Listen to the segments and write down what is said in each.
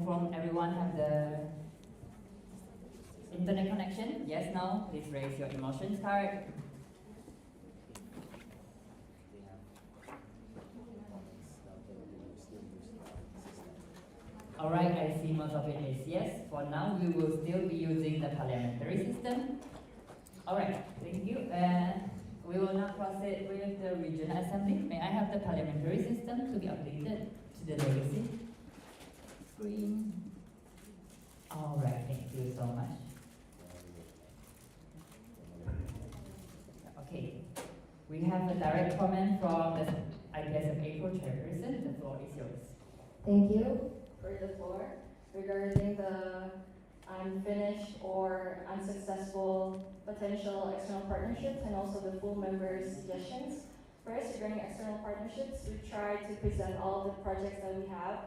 from everyone have the internet connection? Yes, no? Please raise your emotions card. Alright, I see most of it is yes. For now, we will still be using the parliamentary system. Alright, thank you. We will now proceed with the regional assembly. May I have the parliamentary system to be updated to the legacy screen? Alright, thank you so much. Okay, we have a direct comment from the IPSF April chairperson. The floor is yours. Thank you for the floor. Regarding the unfinished or unsuccessful potential external partnerships and also the full members' suggestions. First, regarding external partnerships, we try to present all the projects that we have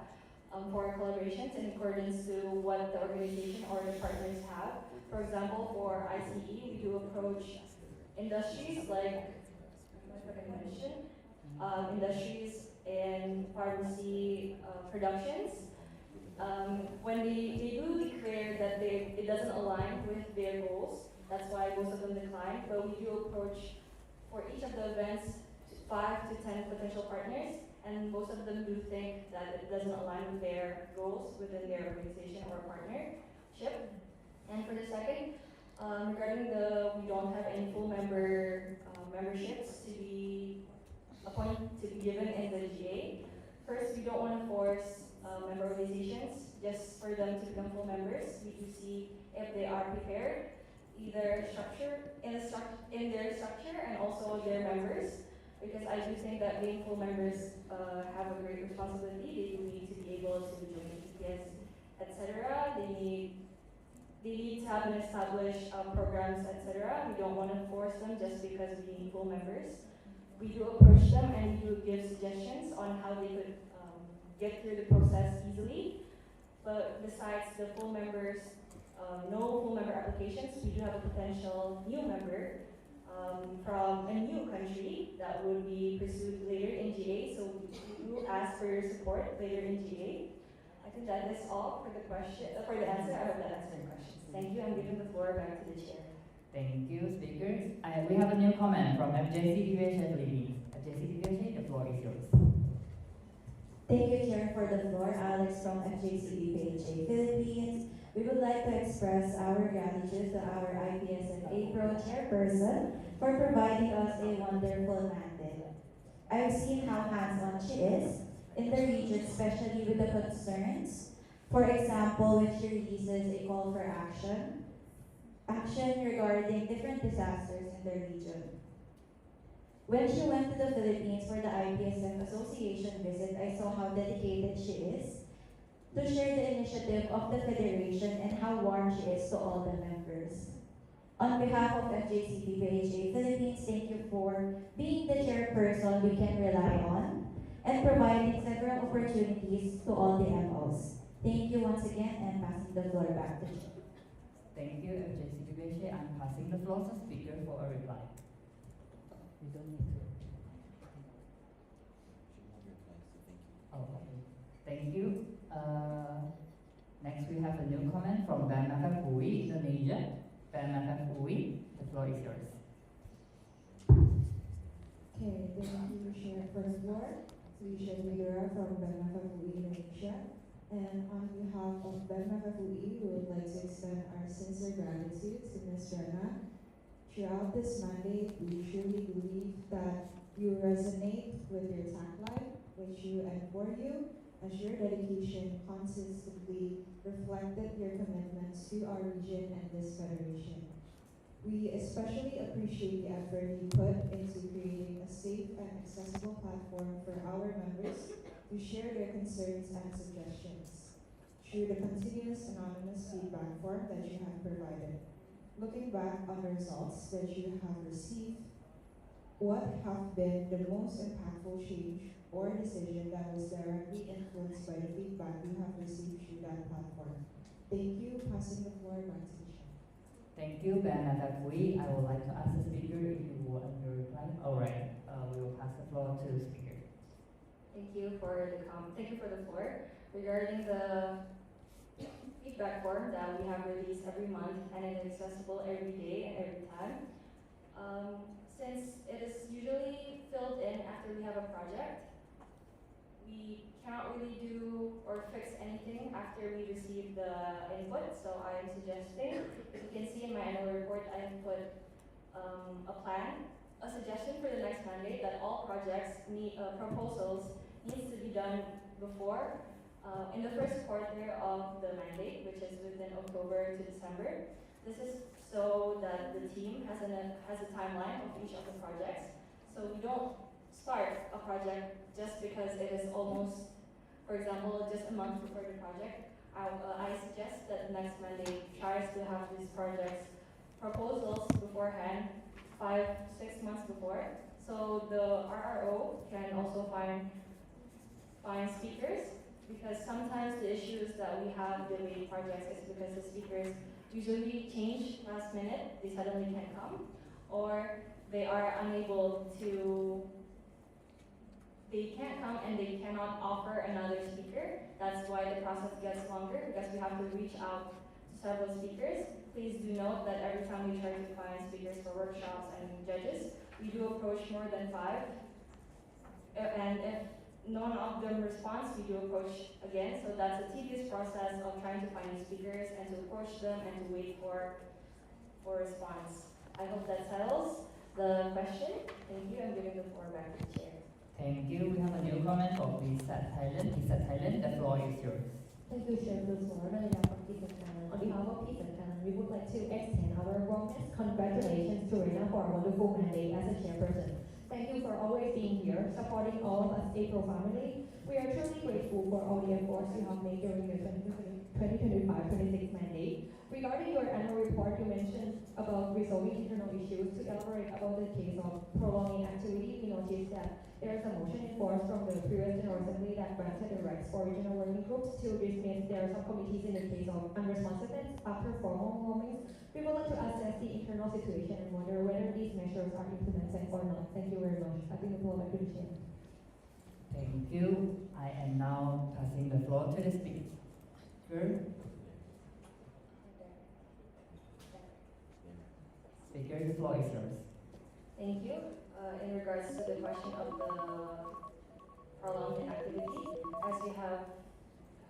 for collaborations in accordance to what the organization or the partners have. For example, for ICE, we do approach industries like, if I can mention, industries in pharmacy productions. When they do declare that it doesn't align with their goals, that's why most of them decline, but we do approach for each of the events 5 to 10 potential partners, and most of them do think that it doesn't align with their goals within their organization or partnership. And for the second, regarding we don't have any full memberships to be given in the GA. First, we don't want to force member organizations just for them to become full members. We do see if they are prepared, either in their structure and also their members, because I do think that being full members have a great responsibility. They do need to be able to join the TPS, etc. They need to have an established programs, etc. We don't want to force them just because we need full members. We do approach them and we do give suggestions on how they could get through the process easily. But besides the full members, no full member applications, we do have a potential new member from a new country that would be pursued later in GA. So we will ask for your support later in GA. I think that is all for the answer. I hope that answered your questions. Thank you. I'm giving the floor back to the chair. Thank you, speakers. We have a new comment from FJC Division Philippines. FJC Division, the floor is yours. Thank you, Chair, for the floor. Alex from FJC Philippines. We would like to express our gratitude to our IPS and APRO chairperson for providing us a wonderful mandate. I've seen how hands-on she is in the region, especially with the concerns. For example, when she releases a call for action regarding different disasters in the region. When she went to the Philippines for the IPSF Association visit, I saw how dedicated she is to share the initiative of the Federation and how warm she is to all the members. On behalf of FJCPPHA Philippines, thank you for being the chairperson we can rely on and providing several opportunities to all the MOs. Thank you once again, and passing the floor back to you. Thank you, FJCPPHA. I'm passing the floor to speaker for a reply. You don't need to. Oh, okay. Thank you. Next, we have a new comment from Bernaka Pui, Indonesia. Bernaka Pui, the floor is yours. Okay, thank you, Chair, for the floor. Lucia Figueroa from Bernaka Pui, Indonesia. And on behalf of Bernaka Pui, we would like to extend our sincere gratitude to Ms. Rena. Throughout this mandate, we truly believe that you resonate with your tagline, which you and for you, as your dedication consistently reflected your commitments to our region and this federation. We especially appreciate the effort you put into creating a safe and accessible platform for our members to share their concerns and suggestions through the continuous anonymous feedback form that you have provided. Looking back on the results that you have received, what have been the most impactful change or decision that was directly influenced by the feedback you have received through that platform? Thank you. Passing the floor back to the chair. Thank you, Bernaka Pui. I would like to ask the speaker if you want your reply. All right, we will pass the floor to the speaker. Thank you for the floor. Regarding the feedback form that we have released every month and it is accessible every day and every time. Since it is usually filled in after we have a project, we cannot really do or fix anything after we receive the input, so I am suggesting, you can see in my annual report, I have put a suggestion for the next mandate that all projects proposals needs to be done before, in the first quarter of the mandate, which is within October to December. This is so that the team has a timeline of each of the projects, so we don't start a project just because it is almost, for example, just a month before the project. I suggest that the next mandate tries to have these projects proposals beforehand, 5-6 months before, so the RRO can also find speakers, because sometimes the issues that we have with projects is because the speakers usually change last minute, they suddenly can't come, or they are unable to, they can't come and they cannot offer another speaker. That's why the process gets longer, because we have to reach out to several speakers. Please do note that every time we try to find speakers for workshops and judges, we do approach more than 5. And if none of them responds, we do approach again. So that's a tedious process of trying to find new speakers and to approach them and to wait for response. I hope that settles the question. Thank you. I'm giving the floor back to the chair. Thank you. We have a new comment from Lisa Thailand. Lisa Thailand, the floor is yours. Thank you, Chair Bruce Moore, on behalf of Peace and Talent. On behalf of Peace and Talent, we would like to extend our warmest congratulations to Rena for a wonderful mandate as a chairperson. Thank you for always being here, supporting all of us April family. We are truly grateful for all the efforts you have made during your 2025-26 mandate. Regarding your annual report, you mentioned about resolving internal issues. To elaborate about the case of prolonging activity, we noticed that there is a motion in force from the previous General Assembly that granted the rights for regional working groups to dismiss their subcommittees in the case of unresponsiveness after formal warnings. We would like to assess the internal situation and wonder whether these measures are implemented or not. Thank you very much. I think the floor back to the chair. Thank you. I am now passing the floor to the speaker. Speaker, the floor is yours. Thank you. In regards to the question of the prolonged inactivity, as we have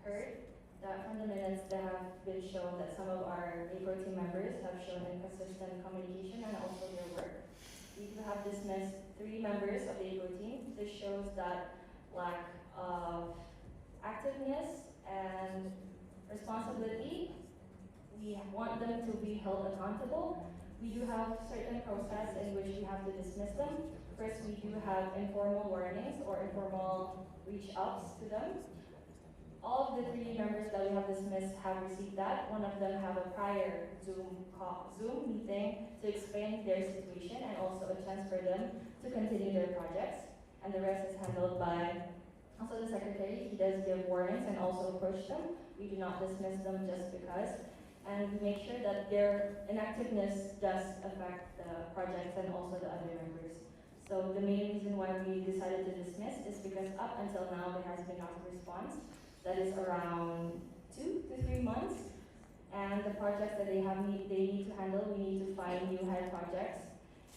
heard, that from the minutes that have been shown that some of our APRO team members have shown inconsistent communication and also their work. We have dismissed 3 members of the APRO team. This shows that lack of activeness and responsibility. We want them to be held accountable. We do have certain process in which we have to dismiss them. First, we do have informal warnings or informal reach-outs to them. All of the 3 members that we have dismissed have received that. One of them have a prior Zoom meeting to explain their situation and also a chance for them to continue their projects. And the rest is handled by also the secretary. He does give warnings and also approach them. We do not dismiss them just because. And make sure that their inactiveness does affect the projects and also the other members. So the main reason why we decided to dismiss is because up until now there has been no response. That is around 2 to 3 months. And the projects that they need to handle, we need to find new head projects.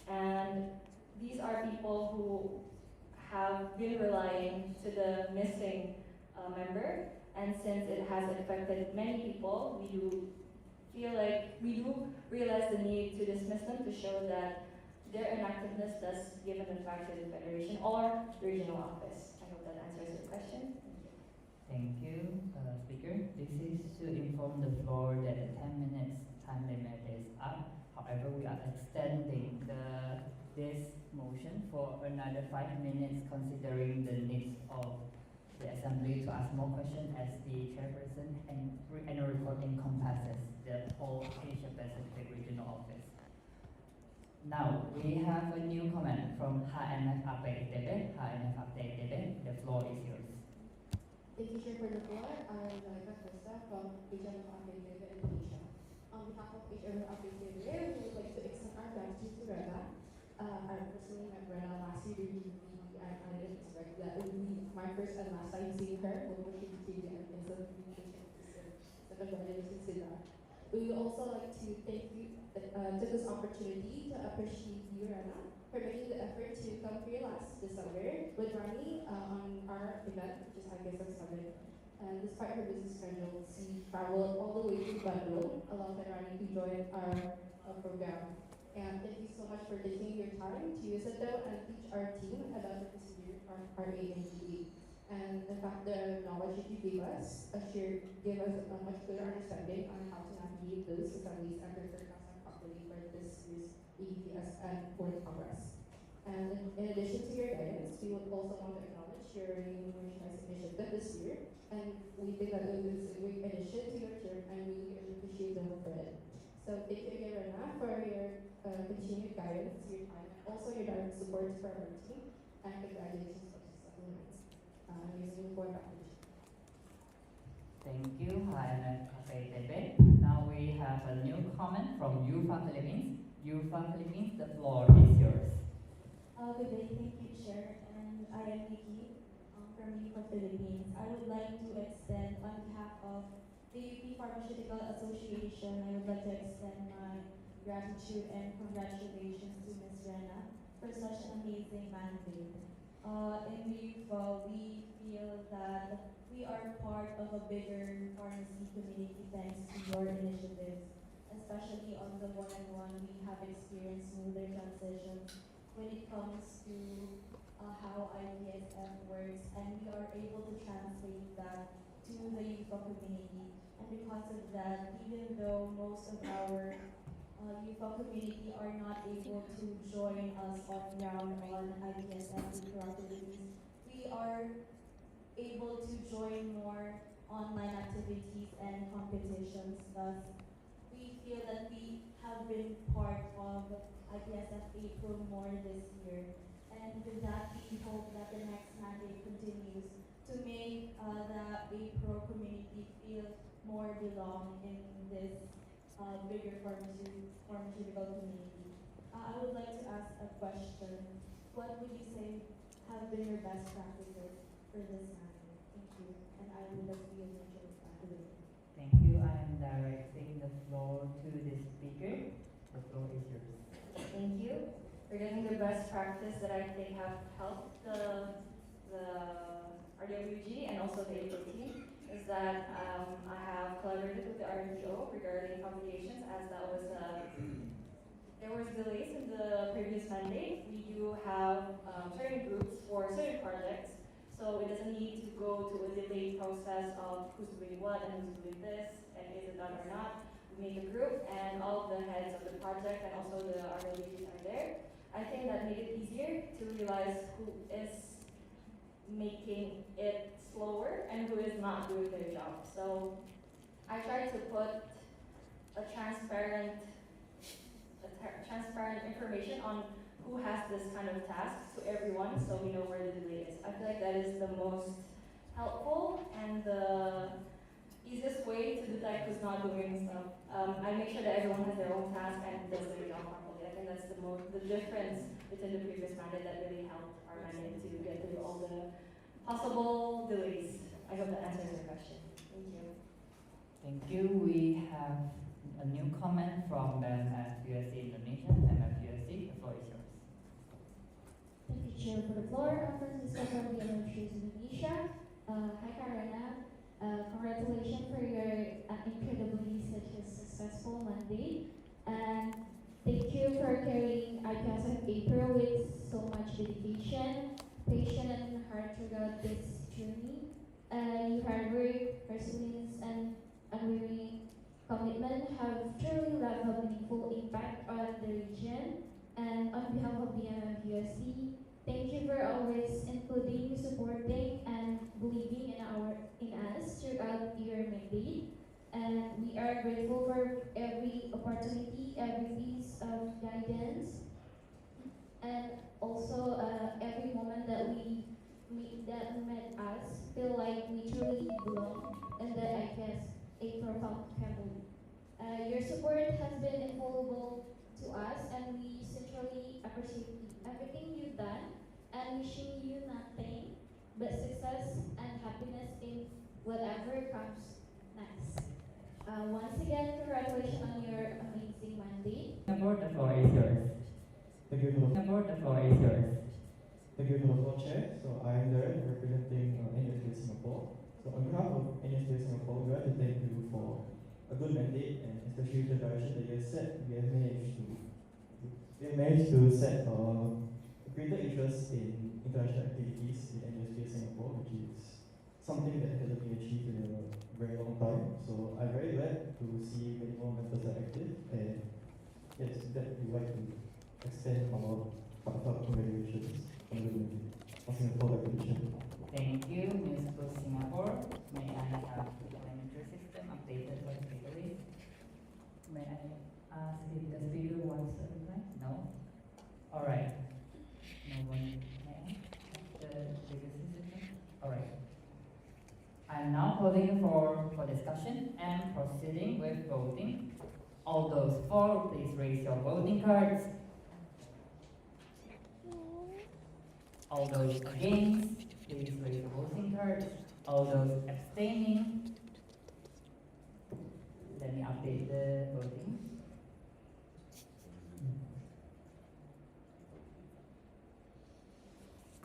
And these are people who have been relying to the missing member. And since it has affected many people, we do realize the need to dismiss them to show that their inactiveness does give an effect to the federation or the regional office. I hope that answers your question. Thank you, Speaker. This is to inform the floor that the 10 minutes time limit is up. However, we are extending this motion for another 5 minutes considering the needs of the Assembly to ask more questions as the chairperson and annual report encompasses the whole Asia Pacific Regional Office. Now, we have a new comment from HNF APTB. HNF APTB, the floor is yours. Thank you, Chair, for the floor. I'm Laika Costa from HMF APTB Indonesia. On behalf of HMF APTB, we would like to extend our gratitude to Rena. I personally met Rena last year during the I didn't expect that it would be my first and last time seeing her before she became the admin of communication officer. So and congratulations to that. We would also like to thank you, take this opportunity to appreciate you, Rana, for making the effort to come here last December with Rani on our event, which is IPS of 7. And despite her busy schedule, she traveled all the way to Bandung alongside Rani to join our program. And thank you so much for taking your time to visit though and teach our team about the procedure of RA and GE. And in fact, the knowledge that you gave us gave us a much clearer understanding on how to navigate those assemblies and prepare custom properly for this year's EBS and Fourth Congress. And in addition to your guidance, we would also want to acknowledge your new merchandise initiative this year. And we think that it was a great addition to your term and we really appreciate the work for it. So thank you again, Rana, for your continued guidance, your time, and also your direct support for our team. And congratulations for the supplements. Using the board back to you. Thank you, High Cafe Tebe. Now we have a new comment from UFA Philippines. UFA Philippines, the floor is yours. Good day, thank you, Chair, and I am Nikki from UFA Philippines. I would like to extend, on behalf of the UP Pharmaceutical Association, I would like to extend my gratitude and congratulations to Ms. Rena for such an amazing mandate. In UFA, we feel that we are part of a bigger pharmacy community thanks to your initiatives, especially on the one-on-one. We have experienced smoother transitions when it comes to how IPSF works, and we are able to translate that to the UFA community. And because of that, even though most of our UFA community are not able to join us on ground on IPSF activities, we are able to join more online activities and competitions. Thus, we feel that we have been part of IPSF April more this year. And with that, we hope that the next mandate continues to make the April community feel more belong in this bigger pharmaceutical community. I would like to ask a question. What would you say have been your best practices for this mandate? Thank you. And I would like to be a mentor back to the room. Thank you. I am directing the floor to the speaker. The floor is yours. Thank you. Regarding the best practice that I think have helped the RWG and also the APO team is that I have collaborated with the RTO regarding publications, as that was there was delays in the previous mandate. We do have certain groups for certain projects, so it doesn't need to go to a delayed process of who's doing what and who's doing this and is it done or not. We make a group and all the heads of the project and also the RWGs are there. I think that made it easier to realize who is making it slower and who is not doing their job. So I tried to put a transparent information on who has this kind of task to everyone so we know where the delay is. I feel like that is the most helpful and the easiest way to detect who's not doing stuff. I make sure that everyone has their own task and does their job properly. I think that's the difference between the previous mandate that really helped our mandate to get through all the possible delays. I hope that answers your question. Thank you. Thank you. We have a new comment from MFUSC Indonesia. MFUSC, the floor is yours. Thank you, Chair, for the floor. Francisco from the MFUSC Indonesia. Hi, Karina. Congratulations for your incredibly such a successful mandate. And thank you for carrying IPSF April with so much dedication, patience, and heart throughout this journey. Your hard work, resilience, and unwavering commitment have truly left a meaningful impact on the region. And on behalf of the MFUSC, thank you for always including, supporting, and believing in us throughout your mandate. And we are grateful for every opportunity, every piece of guidance, and also every moment that met us feel like we truly belong in the April family. Your support has been invaluable to us, and we sincerely appreciate everything you've done, and wishing you nothing but success and happiness in whatever comes next. Once again, congratulations on your amazing mandate. Singapore, the floor is yours. Thank you for the Singapore, the floor is yours. Thank you for the floor, Chair. So I'm Darren, representing NUST Singapore. So on behalf of NUST Singapore, we want to thank you for a good mandate, and especially the direction that you have set. We have managed to set greater interest in international activities in NUST Singapore, which is something that hasn't been achieved in a very long time. So I'm very glad to see many more members are active, and yes, that we would like to extend our heartfelt congratulations on the mandate for Singapore recognition. Thank you, Musical Singapore. May I have the parliamentary system updated for the speaker list? May I ask if the speaker wants to reply? No? Alright. No one. May I have the speaker system? Alright. I'm now calling the floor for discussion and proceeding with voting. All those for, please raise your voting cards. All those against, please raise your voting cards. All those abstaining, let me update the voting.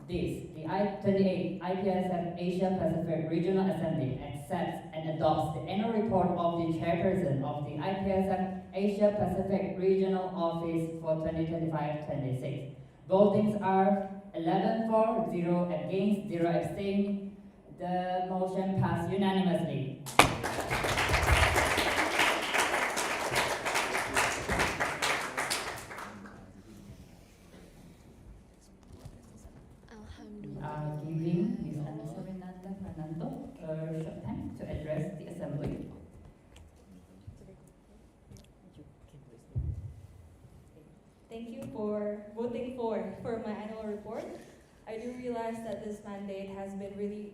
This, the I-28 IPSF Asia Pacific Regional Assembly accepts and adopts the annual report of the chairperson of the IPSF Asia Pacific Regional Office for 2025-26. Votings are 11 for, 0 against, 0 abstain. The motion passed unanimously. We are giving Ms. Anissa Renata Fernando a short time to address the assembly. Thank you for voting for my annual report. I do realize that this mandate has been really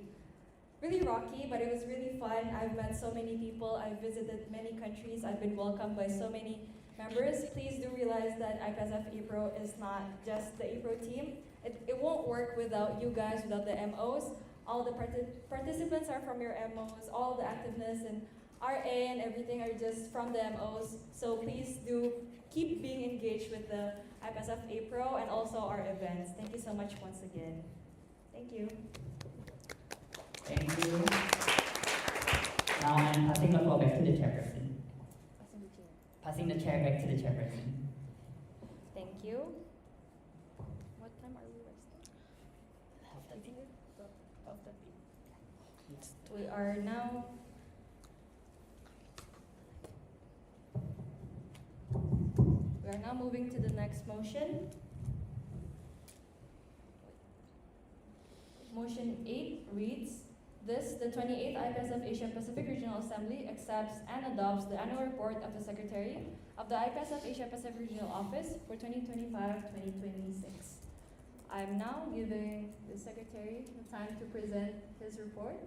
rocky, but it was really fun. I've met so many people, I've visited many countries, I've been welcomed by so many members. Please do realize that IPSF APRO is not just the APRO team. It won't work without you guys, without the MOs. All the participants are from your MOs, all the activeness and RA and everything are just from the MOs. So please do keep being engaged with the IPSF APRO and also our events. Thank you so much once again. Thank you. Thank you. Now I'm passing the floor back to the chairperson. Passing the chair back to the chairperson. Thank you. What time are we resting? We are now moving to the next motion. Motion 8 reads, this, the 28th IPSF Asia Pacific Regional Assembly accepts and adopts the annual report of the Secretary of the IPSF Asia Pacific Regional Office for 2025-2026. I'm now giving the Secretary the time to present his report.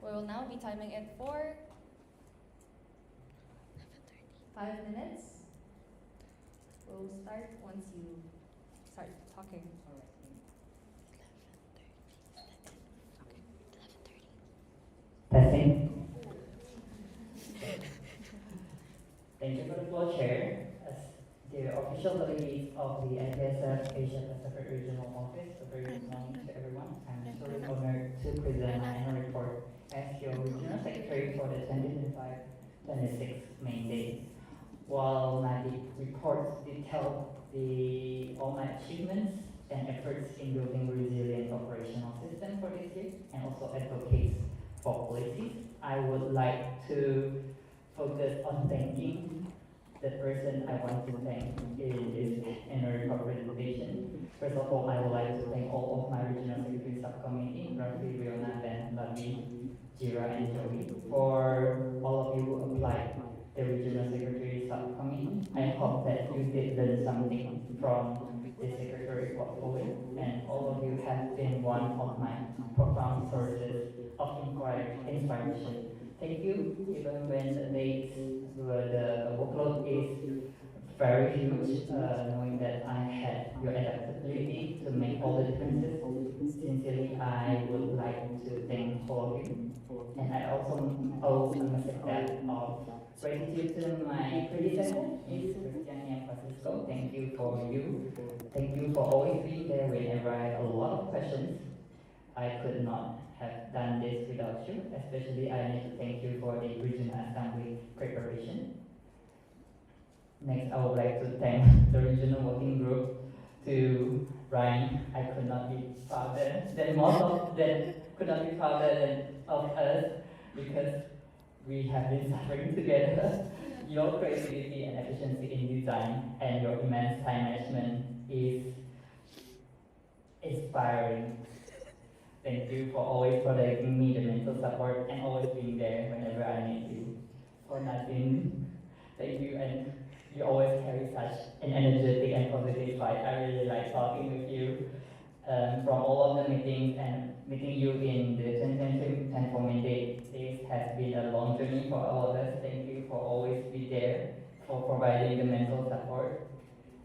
We will now be timing it for 5 minutes. We'll start once you start talking. Testing. Thank you for the floor, Chair. As the official delegates of the IPSF Asia Pacific Regional Office, a very good morning to everyone. I'm truly honored to present my annual report as your Regional Secretary for the 2025-26 main day. While my reports detail all my achievements and efforts in building a resilient operational system for this year and also advocates for policies, I would like to focus on thanking the person I want to thank in this annual representation. First of all, I would like to thank all of my regional secretary subcommittee, Rafi, Riona, Ben, Lavi, Jira, and Joey, for all of you who applied the regional secretary subcommittee. I hope that you did learn something from the secretary portfolio, and all of you have been one of my profound sources of inspiration. Thank you, even when the workload is very huge, knowing that I had your adaptability to make all the differences. Sincerely, I would like to thank all of you. And I also owe a message that of gratitude to my predecessor, Ms. Christiane and Francisco. Thank you for you. Thank you for always being there whenever I have a lot of questions. I could not have done this without you. Especially, I need to thank you for the regional assembly preparation. Next, I would like to thank the regional working group to Ryan. I could not be prouder than most of them could not be prouder than of us because we have been suffering together. Your creativity and efficiency in design and your immense time management is inspiring. Thank you for always providing me the mental support and always being there whenever I need you. For nothing, thank you, and you always carry such an energetic and positive vibe. I really like talking with you. From all of the meetings and meeting you in the 2020 Transforming Day, this has been a long journey for all of us. Thank you for always be there, for providing the mental support.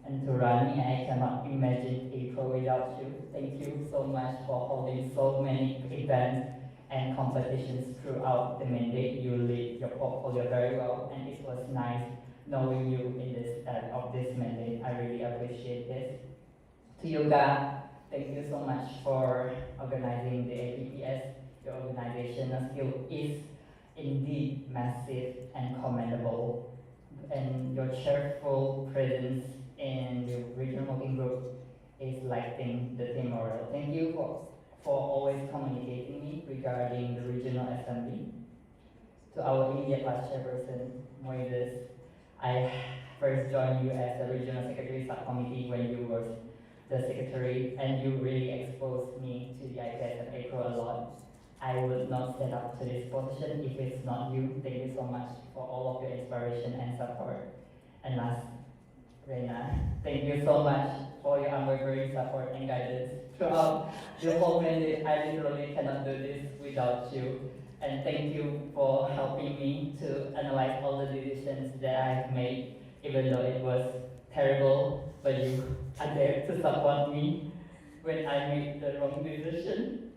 And to Rani, I cannot imagine April without you. Thank you so much for holding so many events and competitions throughout the mandate. You lead your portfolio very well, and it was nice knowing you in the start of this mandate. I really appreciate this. To Yoga, thank you so much for organizing the APPS. Your organizational skill is indeed massive and commendable, and your cheerful presence in the regional working group is lighting the team morale. Thank you for always communicating me regarding the regional assembly. To our immediate past chairperson, Moises, I first joined you as a regional secretary subcommittee when you were the secretary, and you really exposed me to the ideas of April a lot. I would not set up to this position if it's not you. Thank you so much for all of your inspiration and support. And last, Reina, thank you so much for your unwavering support and guidance throughout the whole mandate. I literally cannot do this without you. And thank you for helping me to analyze all the decisions that I've made, even though it was terrible, but you are there to support me when I made the wrong decision.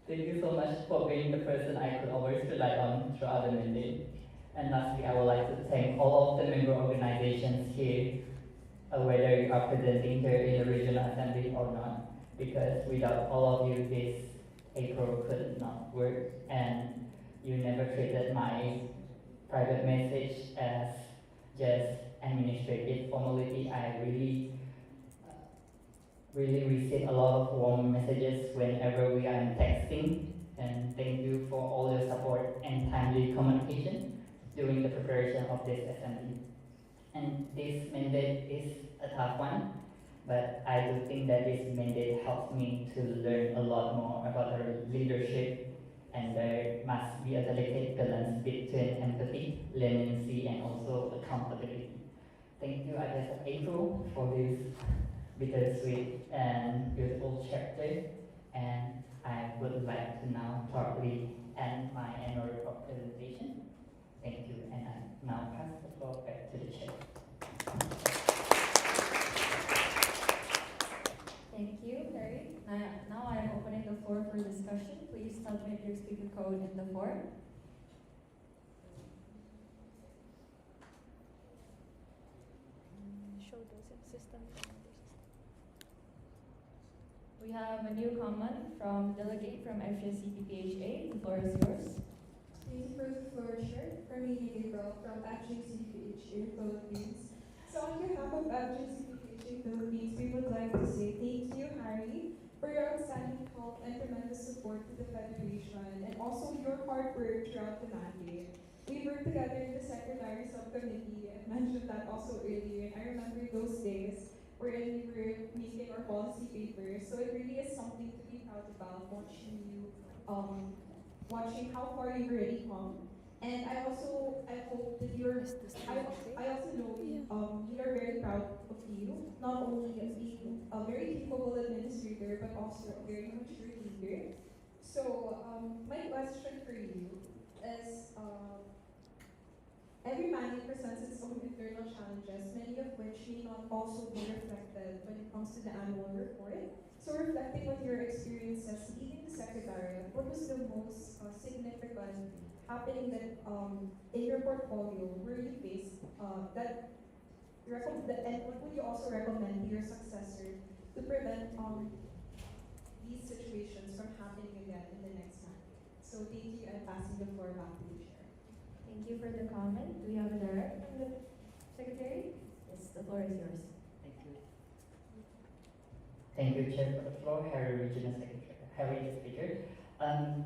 Thank you so much for being the person I could always rely on throughout the mandate. And lastly, I would like to thank all of the member organizations here, whether you are presenting here in the regional assembly or not, because without all of you, this April could not work, and you never treated my private message as just administrative formality. I really receive a lot of warm messages whenever we are texting, and thank you for all your support and timely communication during the preparation of this assembly. And this mandate is a tough one, but I do think that this mandate helps me to learn a lot more about the leadership, and there must be a delicate balance between empathy, leniency, and also accountability. Thank you, I guess, April, for this bittersweet and beautiful chapter, and I would like to now properly end my annual report presentation. Thank you, and I now pass the floor back to the chair. Thank you, Perry. Now I'm opening the floor for discussion. Please submit your speaker code in the form. Show those in system. We have a new comment from delegate from FJCPPHA. The floor is yours. Thank you for the floor, Chair. From Gabriel from FJCPHA Philippines. So on behalf of FJCPHA Philippines, we would like to say thank you, Harry, for your outstanding help and tremendous support to the Federation, and also your hard work throughout the mandate. We worked together in the Secretary Subcommittee. I mentioned that also earlier, and I remember those days wherein we were making our policy papers. So it really is something to be proud about watching you, watching how far you've already come. And I hope that I also know we are very proud of you, not only as being a very capable administrator, but also a very mature leader. So my question for you is, every mandate presents its own internal challenges, many of which may not also be reflected when it comes to the annual report. So reflecting on your experience as leading the secretariat, what was the most significant happening that in your portfolio where you faced and what would you also recommend to your successor to prevent these situations from happening again in the next mandate? So thank you, and passing the floor back to the chair. Thank you for the comment. Do we have a direct from the secretary? Yes, the floor is yours. Thank you. Thank you, Chair, for the floor. Harry, Regional Secretary. Harry, the Speaker.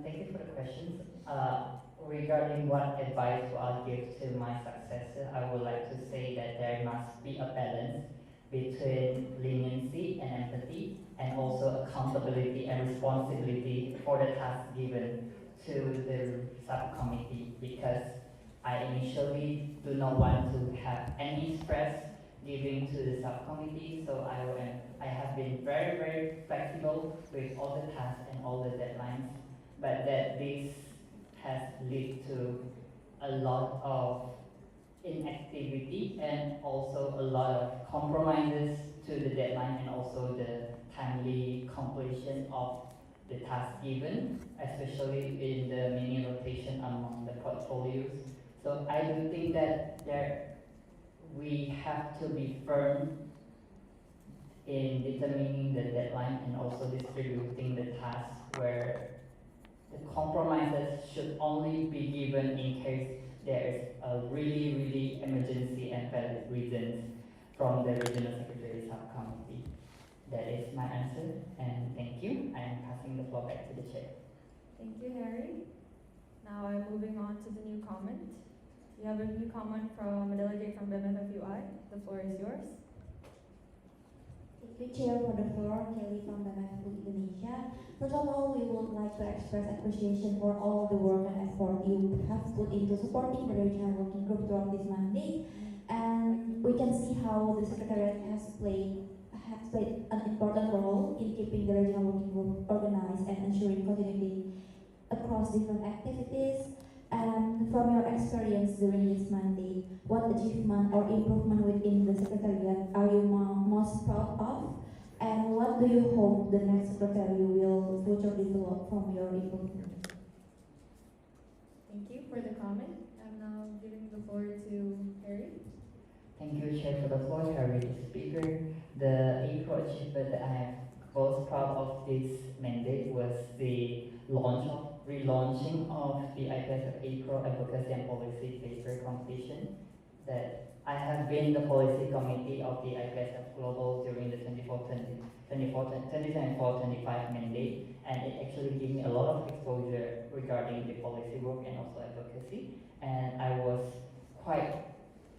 Thank you for the questions. Regarding what advice I'll give to my successor, I would like to say that there must be a balance between leniency and empathy, and also accountability and responsibility for the task given to the subcommittee, because I initially do not want to have any stress giving to the subcommittee, so I have been very, very flexible with all the tasks and all the deadlines, but that this has led to a lot of inactivity and also a lot of compromises to the deadline and also the timely completion of the task given, especially in the mini rotation among the portfolios. So I do think that we have to be firm in determining the deadline and also distributing the tasks, where the compromises should only be given in case there is a really, really emergency and valid reasons from the Regional Secretary Subcommittee. That is my answer, and thank you. I am passing the floor back to the chair. Thank you, Harry. Now I'm moving on to the new comment. We have a new comment from a delegate from BMFFUI. The floor is yours. Thank you, Chair, for the floor. Kelly from the Indonesia. First of all, we would like to express appreciation for all the work and effort you have put into supporting the regional working group throughout this mandate. And we can see how the Secretariat has played an important role in keeping the regional working group organized and ensuring continuity across different activities. And from your experience during this mandate, what achievement or improvement within the Secretariat are you most proud of? And what do you hope the next Secretary will future develop from your improvements? Thank you for the comment. I'm now giving the floor to Harry. Thank you, Chair, for the floor. Harry, the Speaker. The April achievement that I am most proud of this mandate was the relaunching of the IPSF April Advocacy and Policy Paper Competition. That I have been the policy committee of the IPSF Global during the 2024-25 mandate, and it actually gave me a lot of exposure regarding the policy work and also advocacy. And I was quite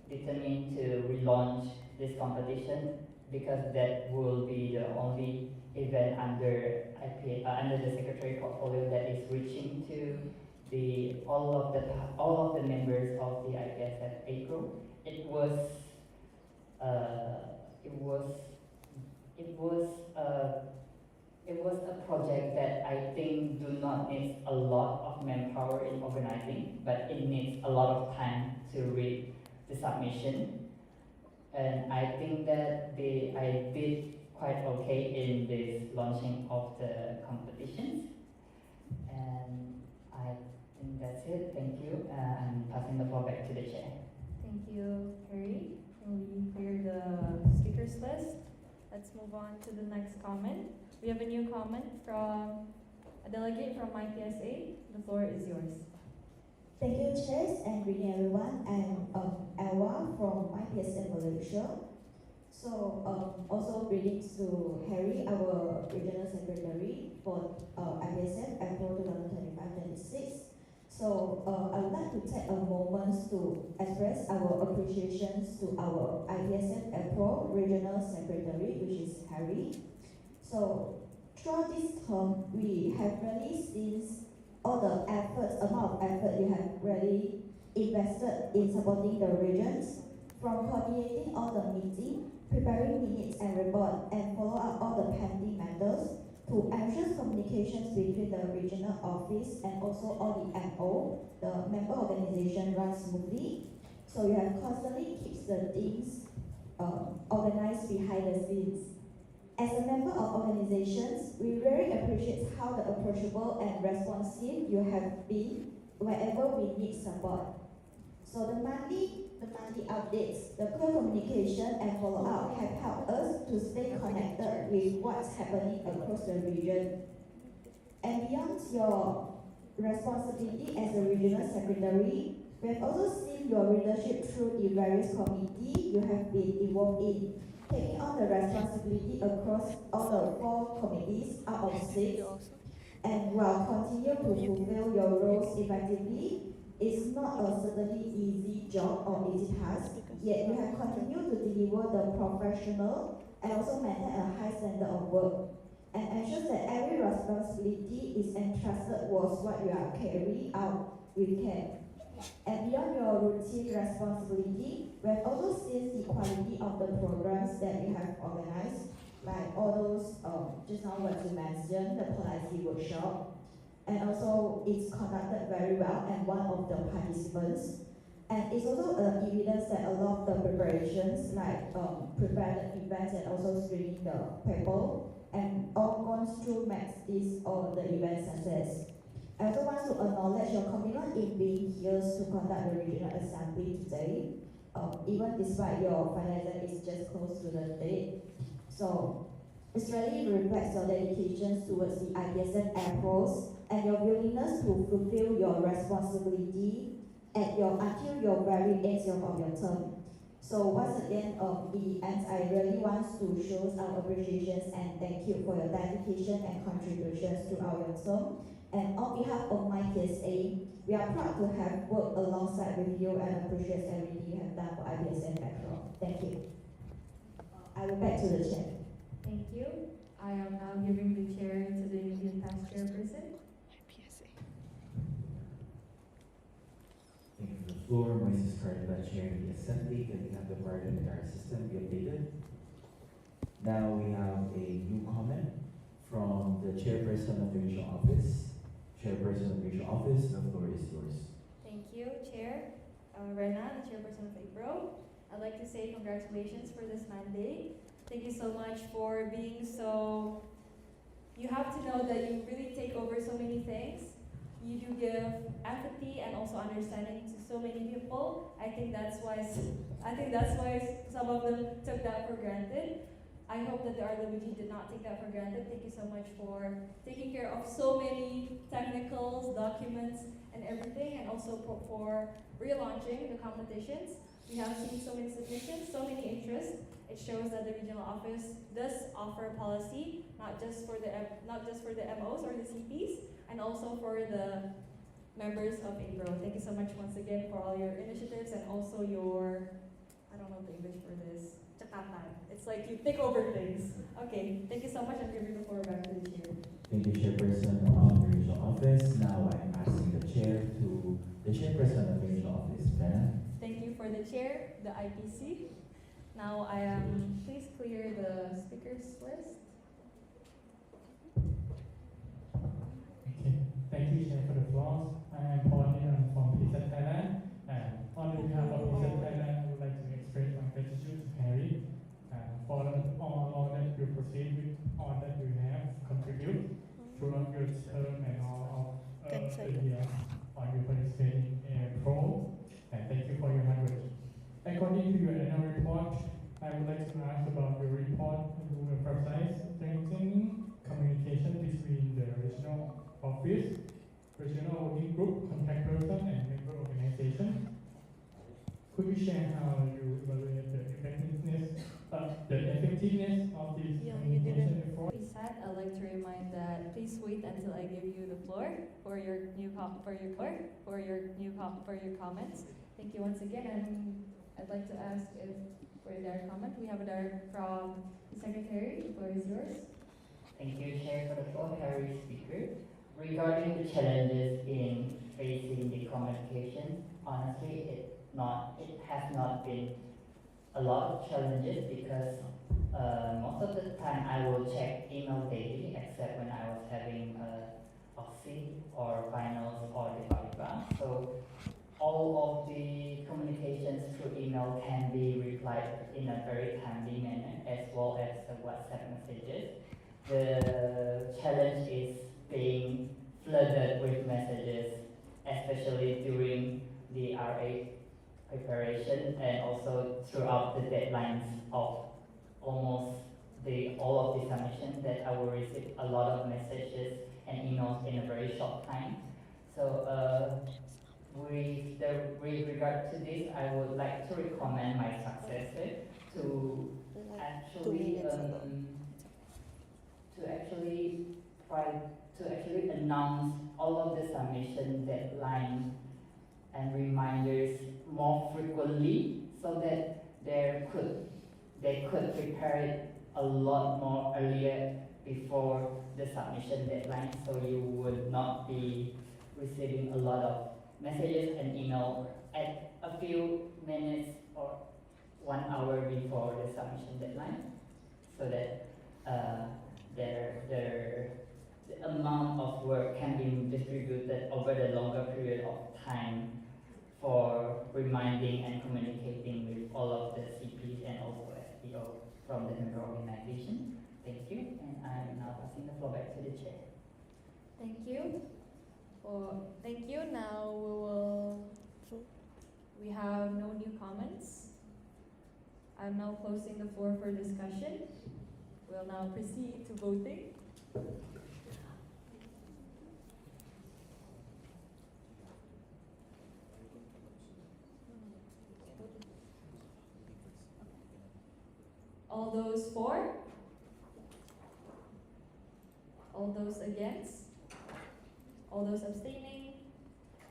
determined to relaunch this competition because that will be the only event under the Secretary portfolio that is reaching to all of the members of the IPSF April. It was a project that I think do not need a lot of manpower in organizing, but it needs a lot of time to read the submission. And I think that I did quite okay in this launching of the competitions. And I think that's it. Thank you. I'm passing the floor back to the chair. Thank you, Harry. Can we clear the speakers list? Let's move on to the next comment. We have a new comment from a delegate from IPSA. The floor is yours. Thank you, Chair, and greeting everyone. I'm Elwa from IPSM Malaysia. So also greetings to Harry, our Regional Secretary for IPSM April 2025-26. So I would like to take a moment to express our appreciations to our IPSM April Regional Secretary, which is Harry. So throughout this term, we have really seen all the amount of effort you have really invested in supporting the regions, from coordinating all the meetings, preparing minutes and report, and follow up all the pending matters, to ensure communications between the regional office and also all the MO, the member organization, runs smoothly. So you have constantly keeps the things organized behind the scenes. As a member of organizations, we really appreciate how the approachable and responsive you have been wherever we need support. So the monthly updates, the clear communication and follow-up have helped us to stay connected with what's happening across the region. And beyond your responsibility as a regional secretary, we have also seen your leadership through the various committees you have been involved in, taking on the responsibility across all the 4 committees out of 6, and while continue to fulfill your roles effectively. It's not a certainly easy job or easy task, yet you have continued to deliver the professional and also maintain a high standard of work, and ensures that every responsibility is entrusted was what you are carrying out with care. And beyond your routine responsibility, we have also seen the quality of the programs that you have organized, like all those, just now what you mentioned, the policy workshop, and also it's conducted very well and one of the participants. And it's also evidence that a lot of the preparations, like prepared events and also screening the people, and all gone through makes this all the event success. I also want to acknowledge your commitment in being here to conduct the regional assembly today, even despite your financial is just close to the date. So it really reflects your dedication towards the IPSM approach and your willingness to fulfill your responsibility until your very end of your term. So once again, in the end, I really want to show our appreciations and thank you for your dedication and contributions throughout your term. And on behalf of my PSA, we are proud to have worked alongside with you and appreciate everything you have done for IPSM Metro. Thank you. I will back to the chair. Thank you. I am now giving the chair to the Indian past chairperson. Thank you for the floor. Moises Carla, chairing the assembly. Can we have the parliamentary system be updated? Now we have a new comment from the chairperson of the regional office. Chairperson of the regional office, the floor is yours. Thank you, Chair. Rena, the chairperson of APRO. I'd like to say congratulations for this mandate. Thank you so much for being so, you have to know that you really take over so many things. You do give empathy and also understanding to so many people. I think that's why some of them took that for granted. I hope that the RWG did not take that for granted. Thank you so much for taking care of so many technicals, documents, and everything, and also for relaunching the competitions. We have seen so many submissions, so many interests. It shows that the regional office does offer policy, not just for the MOs or the CPs, and also for the members of APRO. Thank you so much once again for all your initiatives and also your, I don't know the English for this, chatatan. It's like you take over things. Okay, thank you so much. I'm giving the floor back to the chair. Thank you, chairperson of the regional office. Now I'm asking the chair to the chairperson of the regional office, Rena. Thank you for the chair, the IPC. Now I am, please clear the speakers list. Okay. Thank you, Chair, for the floor. I am Paul Niran from PZ Thailand. And on behalf of PZ Thailand, I would like to express my gratitude to Harry for all that you proceed with, all that you have contributed throughout your term and all of the year on your participating in pro. And thank you for your hard work. According to your annual report, I would like to ask about your report to emphasize strengthening communication between the regional office, regional working group, contact person, and member organization. Could you share how you evaluate the effectiveness of this communication effort? Please said, I'd like to remind that please wait until I give you the floor for your comments. Thank you once again, and I'd like to ask if for a direct comment, we have a direct from the secretary. The floor is yours. Thank you, Chair, for the floor, Harry Speaker. Regarding the challenges in facing the communication, honestly, it has not been a lot of challenges because most of the time I will check email daily, except when I was having OXI or finals or the polygraph. So all of the communications through email can be replied in a very timely manner, as well as the WhatsApp messages. the challenge is being flooded with messages, especially during the RA preparation and also throughout the deadlines of almost all of the submission, that I will receive a lot of messages and emails in a very short time. So with regard to this, I would like to recommend my successor to actually try to actually announce all of the submission deadline and reminders more frequently, so that they could prepare it a lot more earlier before the submission deadline, so you would not be receiving a lot of messages and email at a few minutes or 1 hour before the submission deadline, so that the amount of work can be distributed over the longer period of time for reminding and communicating with all of the CPs and also SPO from the member organization. Thank you, and I'm now passing the floor back to the chair. Thank you. Thank you. Now we have no new comments. I'm now closing the floor for discussion. We'll now proceed to voting. All those for? All those against? All those abstaining?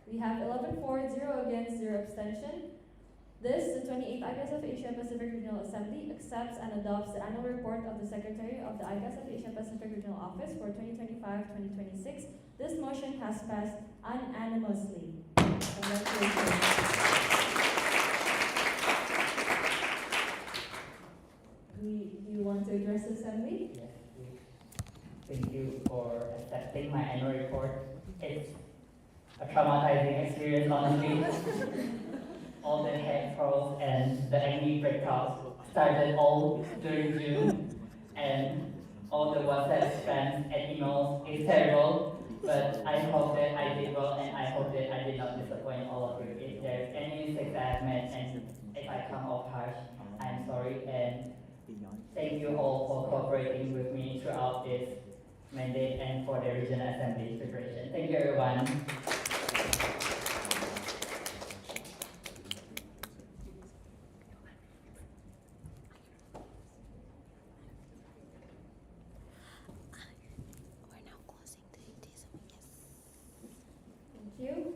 We have 11 for, 0 against, 0 abstention. This, the 28th ICAS of Asia Pacific Regional Assembly, accepts and adopts the annual report of the Secretary of the ICAS of Asia Pacific Regional Office for 2025-2026. This motion has passed unanimously. Congratulations. Do you want to address the Assembly? Yes, please. Thank you for accepting my annual report. It's a traumatizing experience, honestly. All the head trolls and the angry breakouts started all during June, and all the WhatsApp spams and emails is terrible. But I hope that I did well, and I hope that I did not disappoint all of you. If there's any mistake that I've made, and if I come off harsh, I'm sorry. And thank you all for cooperating with me throughout this mandate and for the Regional Assembly preparation. Thank you, everyone. Thank you.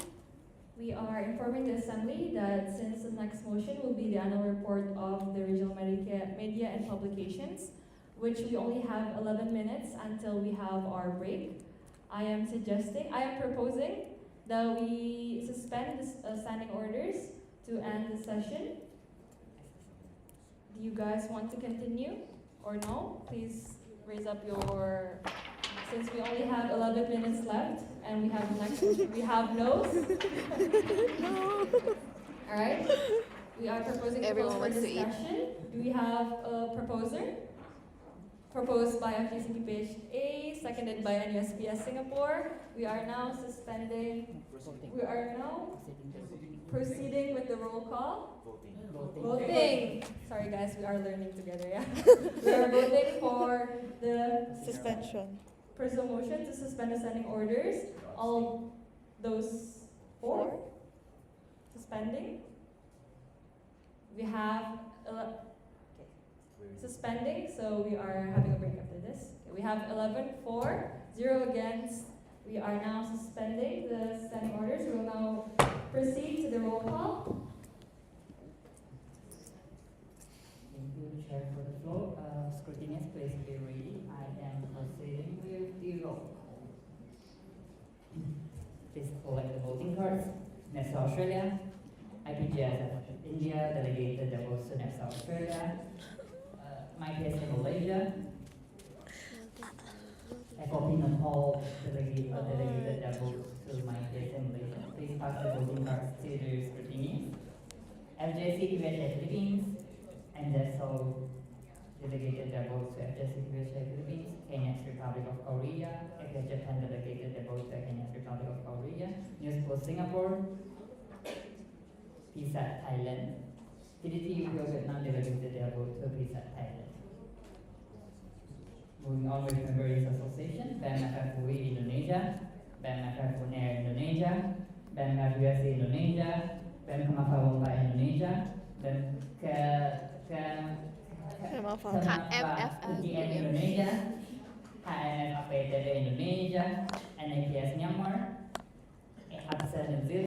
We are informing the Assembly that since the next motion will be the annual report of the Regional Media and Publications, which we only have 11 minutes until we have our break, I am proposing that we suspend the standing orders to end the session. Do you guys want to continue or no? Please raise up your, since we only have 11 minutes left and we have no's. All right. We are proposing to close for discussion. Do we have a proposer? Proposed by FGCPH, seconded by NUSPS Singapore. We are now proceeding with the roll call. Voting. Sorry guys, we are learning together, yeah? We are voting for the Suspension. personal motion to suspend the standing orders. All those for suspending. We have suspending, so we are having a break after this. Okay, we have 11 for, 0 against. We are now suspending the standing orders. We will now proceed to the roll call. Thank you, Chair, for the floor. Scrutineers, please be ready. I am proceeding with the roll call. Please collect the voting cards. Next, Australia. IPGS India, delegated Davos to Next Australia. MyPS Malaysia. FOP Nepal, delegated Davos to MyPS Malaysia. Please pass the voting cards to the scrutineers. FJC USA Philippines, and that's all delegated their votes to FJCPHA Philippines, Kenya's Republic of Korea, FJ Japan delegated their votes to Kenya's Republic of Korea, News Post Singapore, PSAT Thailand, PDT Vietnam delegated their vote to PSAT Thailand. Moving on with Member Association, BEM FFUI Indonesia, BEM FFUNAIR Indonesia, BEM USA Indonesia, BEM Kemafawongpa Indonesia, BEM UGN Indonesia, HMF APTD Indonesia, NAPS Myanmar, APSA New Zealand,